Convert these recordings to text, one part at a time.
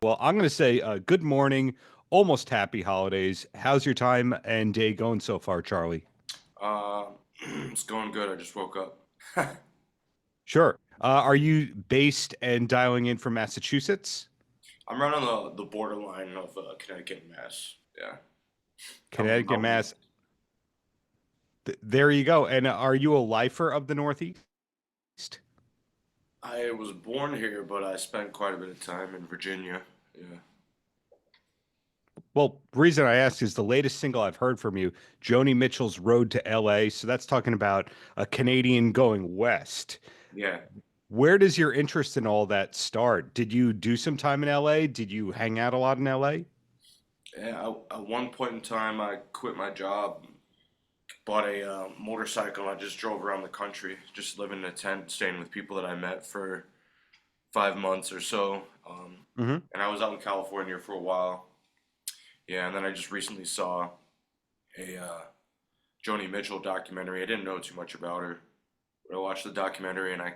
Well, I'm going to say good morning, almost happy holidays. How's your time and day going so far, Charlie? Uh, it's going good. I just woke up. Sure. Are you based and dialing in from Massachusetts? I'm right on the borderline of Connecticut and Mass. Yeah. Connecticut, Mountain Mass. West. There you go. And are you a lifer of the Northeast? I was born here, but I spent quite a bit of time in Virginia. Yeah. Well, reason I ask is the latest single I've heard from you, Joni Mitchell's Road to LA. So that's talking about a Canadian going west. Yeah. Where does your interest in all that start? Did you do some time in LA? Did you hang out a lot in LA? Yeah. At one point in time, I quit my job, bought a motorcycle, and I just drove around the country, just living in a tent, staying with people that I met for 5 months or so. Hmm. And I was out in California for a while. Yeah, and then I just recently saw a Joni Mitchell documentary. I didn't know too much about her, but I watched the documentary and I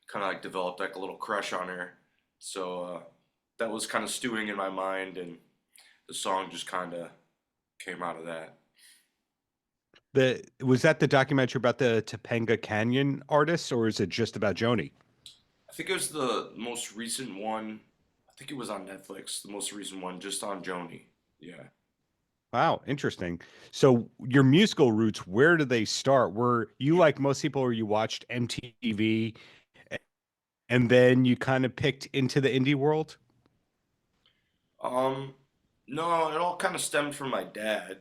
kind of like developed like a little crush on her. So that was kind of stewing in my mind, and the song just kind of came out of that. The was that the documentary about the Topanga Canyon artists, or is it just about Joni? I think it was the most recent one. I think it was on Netflix, the most recent one, just on Joni. Yeah. Wow, interesting. So your musical roots, where did they start? Were you like most people, or you watched MTV and then you kind of picked into the indie world? Um, no, it all kind of stemmed from my dad.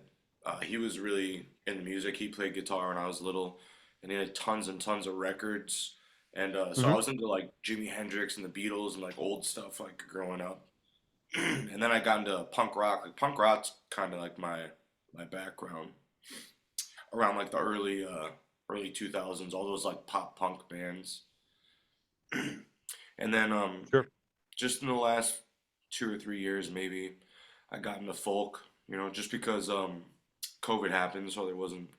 He was really into music. He played guitar when I was little, and he had tons and tons of records. And so I Hmm. was into like Jimi Hendrix and the Beatles and like old stuff like growing up. And then I got into punk rock. Like punk rock's kind of like my background around like the early 2000s, all those like pop punk bands. And then Sure. just in the last 2 or 3 years maybe I got into folk, just because COVID happened, so there wasn't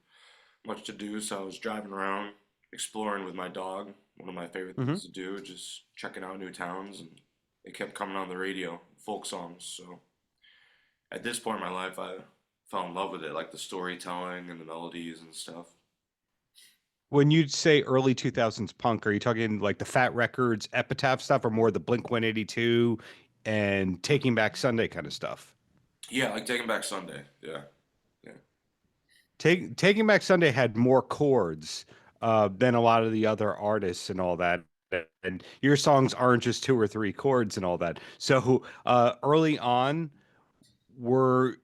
much to do. So I was driving around exploring with my dog. One of my favorite Hmm. things to do, just checking out new towns, and they kept coming on the radio, folk songs. So at this point in my life, I fell in love with it, like the storytelling and the melodies and stuff. When you say early 2000s punk, are you talking like the Fat Records, Epitaph stuff, or more the Blink 182 and Taking Back Sunday kind of stuff? Yeah, like Taking Back Sunday. Yeah, yeah. Taking Back Sunday had more chords than a lot of the other artists and all that. And your songs aren't just two or three chords and all that. So early on, were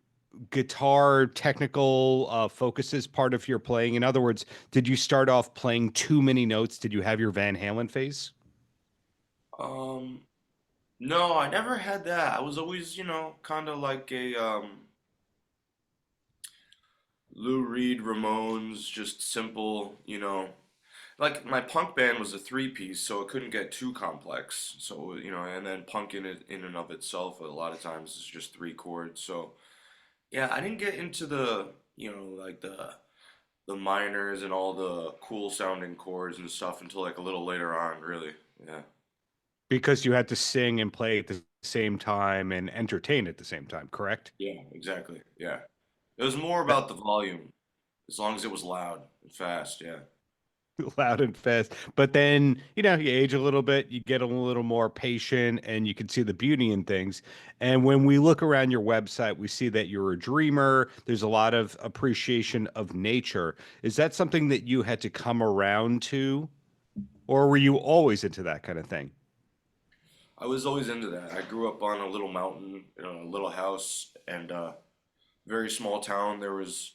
guitar technical focuses part of your playing? In other words, did you start off playing too many notes? Did you have your Van Halen phase? Um, no, I never had that. I was always, kind of like a Lou Reed, Ramones, just simple, like my punk band was a three-piece, so it couldn't get too complex. So, and then punk in and of itself, a lot of times is just three chords. So, yeah, I didn't get into like the minors and all the cool sounding chords and stuff until like a little later on, really. Yeah. Because you had to sing and play at the same time and entertain at the same time, correct? Yeah, exactly. Yeah. It was more about the volume, as long as it was loud and fast. Yeah. Loud and fast. But then, you age a little bit, you get a little more patient, and you can see the beauty in things. And when we look around your website, we see that you're a dreamer. There's a lot of appreciation of nature. Is that something that you had to come around to, or were you always into that kind of thing? I was always into that. I grew up on a little mountain in a little house, and very small town. There was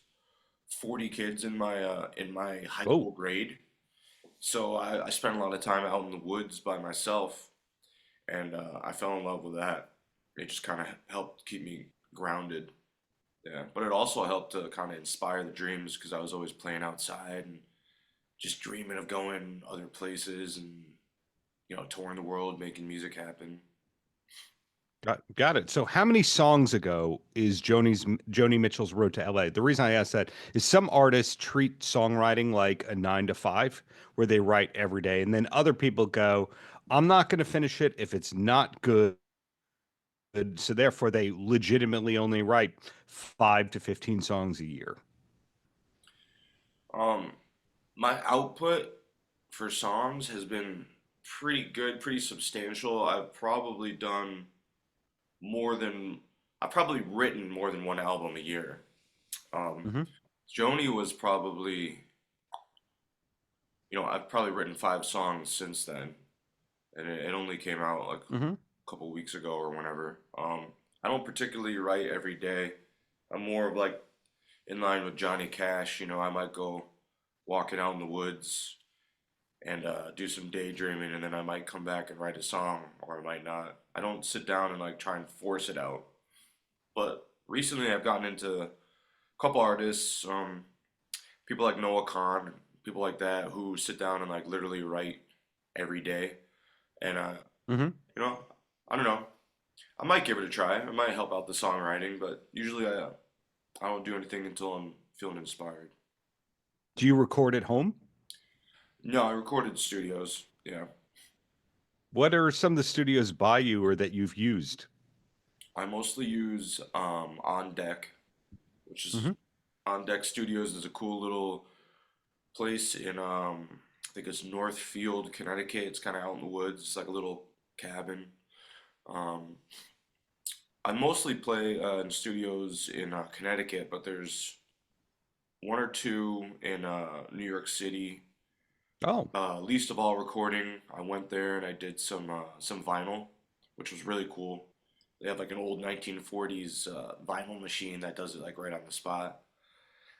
40 kids in my high Oh, school grade. So I spent a lot of time out in the woods by myself, and I fell in love with that. It just kind of helped keep me grounded. Yeah, but it also helped to kind of inspire the dreams because I was always playing outside and just dreaming of going other places and touring the world, making music happen. got it. So, how many songs ago is Joni Mitchell's Road to LA? The reason I ask that is some artists treat songwriting like a 9 to 5, where they write every day, and then other people go, "I'm not going to finish it if it's not good. so therefore they legitimately only write 5 to 15 songs a year. Um, my output for songs has been pretty good, pretty substantial. More than I've probably written more than one album a year. Um, Hmm. Joni was probably, I've probably written 5 songs since then, and it only came out like Hmm. a couple weeks ago or whenever. I don't particularly write every day. I'm more of like in line with Johnny Cash. I might go walking out in the woods and do some daydreaming, and then I might come back and write a song, or I might not. I don't sit down and like try and force it out. But recently, I've gotten into a couple artists, people like Noah Khan, people like that, who sit down and like literally write every day. And Hmm. you know, I don't know. I might give it a try. I might help out the songwriting, but usually I don't do anything until I'm feeling inspired. Do you record at home? No, I recorded studios. Yeah, What are some of the studios by you or that you've used? I mostly use On Deck, which is Hmm. On Deck Studios is a cool little place in I think it's Northfield, Connecticut. It's kind of out in the woods. It's like a little cabin. Um, I mostly play in studios in Connecticut, but there's one or two in New York City. Oh. Least of all recording, I went there and I did some vinyl, which was really cool. They have like an old 1940s vinyl machine that does it like right on the spot.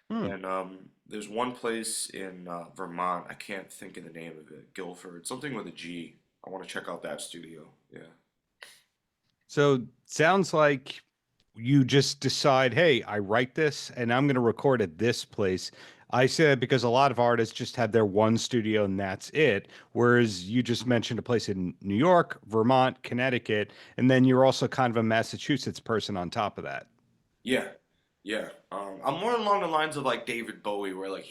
And Hmm. then there's one place in Vermont. I can't think of the name of it. Guilford, something with a G. I want to check out that studio. Yeah. So sounds like you just decide, hey, I write this and I'm going to record at this place. I said because a lot of artists just have their one studio and that's it. Whereas you just mentioned a place in New York, Vermont, Connecticut, and then you're also kind of a Massachusetts person on top of that. Yeah, yeah. I'm more along the lines of like David Bowie, where like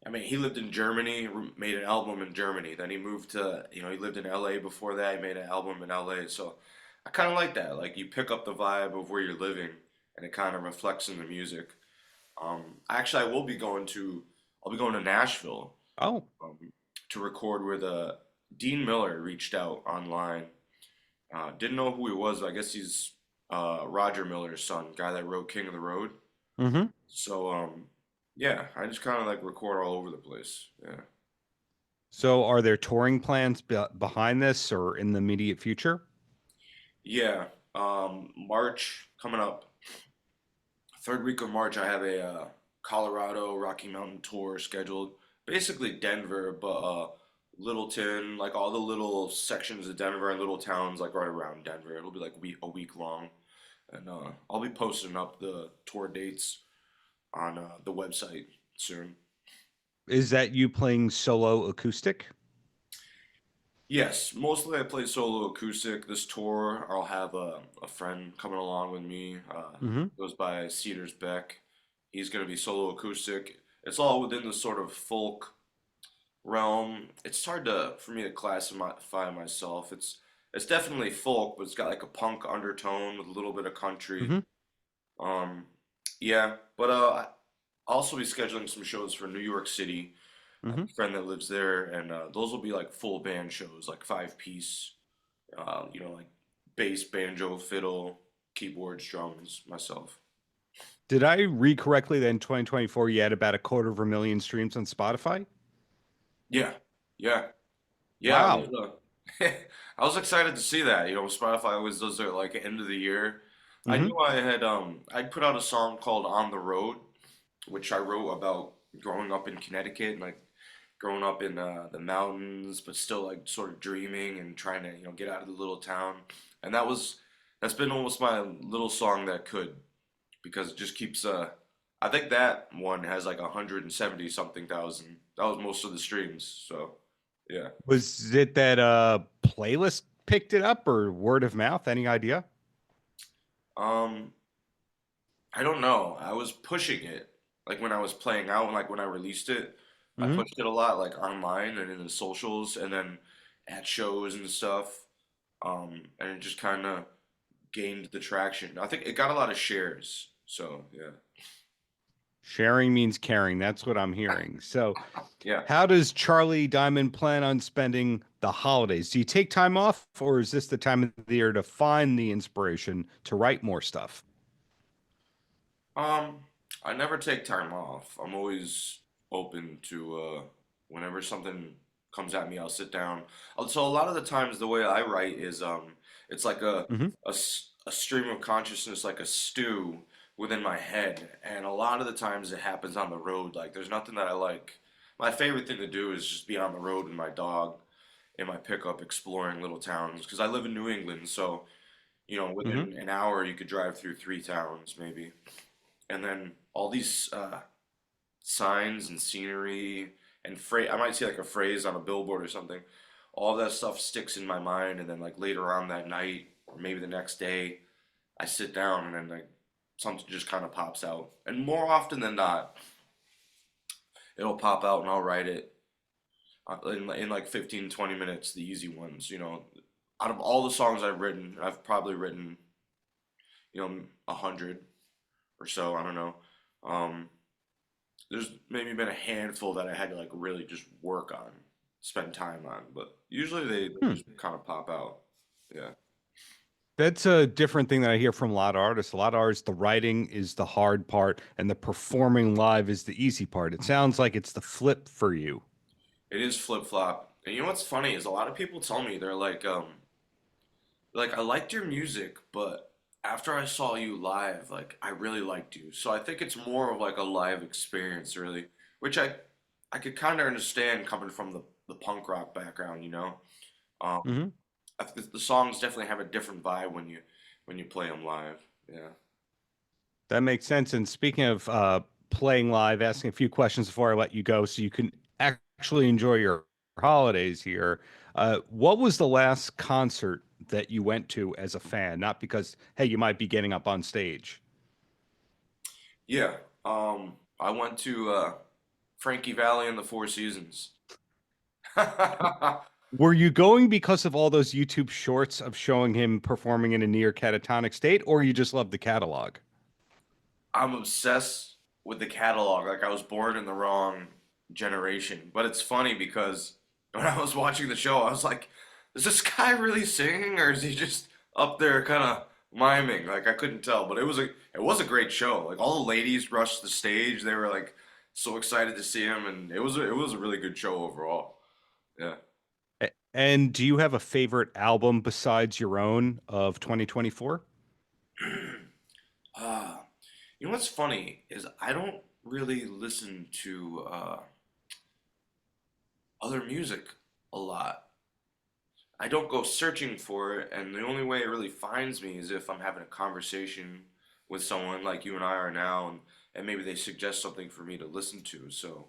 I mean, he lived in Germany, made an album in Germany. Then he moved to, he lived in LA before that. He made an album in LA. So I kind of like that. Like you pick up the vibe of where you're living, and it kind of reflects in the music. Actually, I'll be going to Nashville Oh. um, to record where the Dean Miller reached out online. Didn't know who he was, but I guess he's Roger Miller's son, guy that wrote King of the Road. Hmm. So yeah, I just kind of like record all over the place. Yeah. So are there touring plans behind this or in the immediate future? Yeah. March coming up, third week of March, I have a Colorado Rocky Mountain tour scheduled. Basically Denver, but Littleton, like all the little sections of Denver and little towns like right around Denver. It'll be like a week long, and I'll be posting up the tour dates on the website soon. Is that you playing solo acoustic? Yes, mostly I play solo acoustic. This tour, I'll have a friend coming along with me. Hmm. Goes by Cedars Beck. He's going to be solo acoustic. It's all within the sort of folk realm. It's hard for me to classify myself. It's definitely folk, but it's got like a punk undertone with a little bit of country. Hmm. Um, yeah, but I'll also be scheduling some shows for New York City. I have Hmm. a friend that lives there, and those will be like full band shows, like 5 piece, like bass, banjo, fiddle, keyboards, drums, myself. Did I read correctly that in 2024 you had about a quarter of a million streams on Spotify? Yeah, yeah, yeah. Wow. I was excited to see that. Spotify always does their like end of the year. I Hmm. knew I'd put out a song called "On the Road," which I wrote about growing up in Connecticut and like growing up in the mountains, but still like sort of dreaming and trying to get out of the little town. And that's been almost my little song that could because it just keeps. I think that one has like 170 something thousand. That was most of the streams. So yeah. Was it that playlist picked it up or word of mouth? Any idea? Um, I don't know. I was pushing it like when I was playing out and like when I released it. I Hmm. pushed it a lot like online and in the socials and then at shows and stuff. And it just kind of gained the traction. I think it got a lot of shares. So yeah. Sharing means caring. That's what I'm hearing. So, Yeah. how does Charlie Diamond plan on spending the holidays? Do you take time off, or is this the time of the year to find the inspiration to write more stuff? Um, I never take time off. I'm always open to whenever something comes at me, I'll sit down. So a lot of the times the way I write is it's like Hmm. a stream of consciousness, like a stew within my head. And a lot of the times it happens on the road. Like there's nothing that I like. My favorite thing to do is just be on the road with my dog in my pickup exploring little towns because I live in New England, so Hmm. within an hour you could drive through three towns maybe. And then all these signs and scenery and phrase. I might see like a phrase on a billboard or something. All of that stuff sticks in my mind, and then like later on that night or maybe the next day, I sit down and then like something just kind of pops out. And more often than not, it'll pop out and I'll write it in like 15, 20 minutes, the easy ones. Out of all the songs I've written, I've probably written 100 or so. I don't know. Um, there's maybe been a handful that I had to like really just work on, spend time on, but usually they Hmm. just kind of pop out. Yeah. That's a different thing that I hear from a lot of artists. A lot of artists, the writing is the hard part, and the performing live is the easy part. It sounds like it's the flip for you. It is flip flop. And you know what's funny is a lot of people tell me they're like I liked your music, but after I saw you live, like I really liked you. So I think it's more of like a live experience really, which I could kind of understand coming from the punk rock background, you know. Um, Hmm. I think the songs definitely have a different vibe when you play them live. Yeah. That makes sense. And speaking of playing live, asking a few questions before I let you go so you can actually enjoy your holidays here. What was the last concert that you went to as a fan? Not because, hey, you might be getting up on stage. Yeah. I went to Frankie Valley and the Four Seasons. Were you going because of all those YouTube shorts of showing him performing in a near catatonic state, or you just love the catalog? I'm obsessed with the catalog. Like I was born in the wrong generation. But it's funny because when I was watching the show, I was like, is this guy really singing or is he just up there kind of miming? Like I couldn't tell, but it was a great show. Like all the ladies rushed the stage. They were like so excited to see him and it was a really good show overall. Yeah. And do you have a favorite album besides your own of 2024? Uh, you know what's funny is I don't really listen to other music a lot. I don't go searching for it, and the only way it really finds me is if I'm having a conversation with someone like you and I are now, and maybe they suggest something for me to listen to. So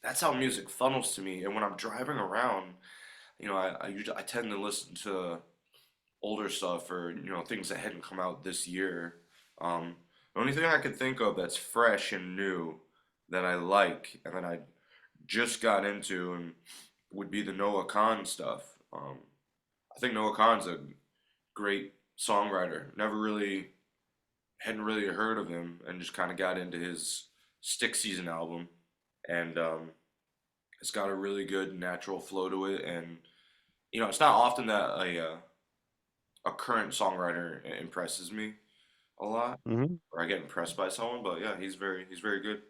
that's how music funnels to me. And when I'm driving around, I tend to listen to older stuff or things that hadn't come out this year. The only thing I could think of that's fresh and new that I like and that I just got into and would be the Noah Khan stuff. I think Noah Khan's a great songwriter. Never really hadn't really heard of him and just kind of got into his Stick Season album and it's got a really good natural flow to it and it's not often that a current songwriter impresses me a lot Mhm. or I get impressed by someone, but yeah, he's very good.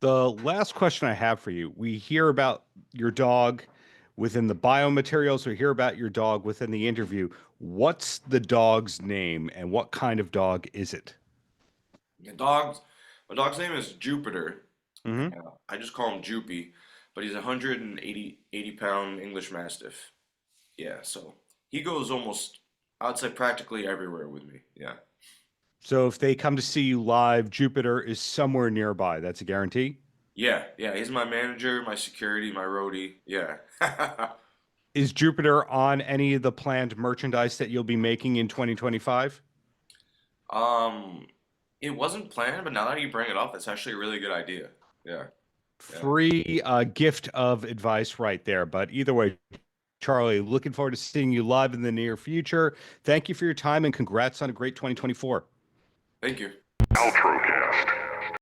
The last question I have for you, we hear about your dog within the biomaterials, we hear about your dog within the interview. What's the dog's name and what kind of dog is it? My dog's name is Jupiter. Hmm. I just call him Joopy, but he's a 180 pound English Mastiff. Yeah, so he goes almost, I would say practically everywhere with me. Yeah. So if they come to see you live, Jupiter is somewhere nearby. That's a guarantee. Yeah, yeah, he's my manager, my security, my roadie. Yeah. Is Jupiter on any of the planned merchandise that you'll be making in 2025? Um, it wasn't planned, but now that you bring it up, it's actually a really good idea. Yeah, yeah. Free gift of advice right there. But either way, Charlie, looking forward to seeing you live in the near future. Thank you for your time and congrats on a great 2024. Thank you. Paltrocast.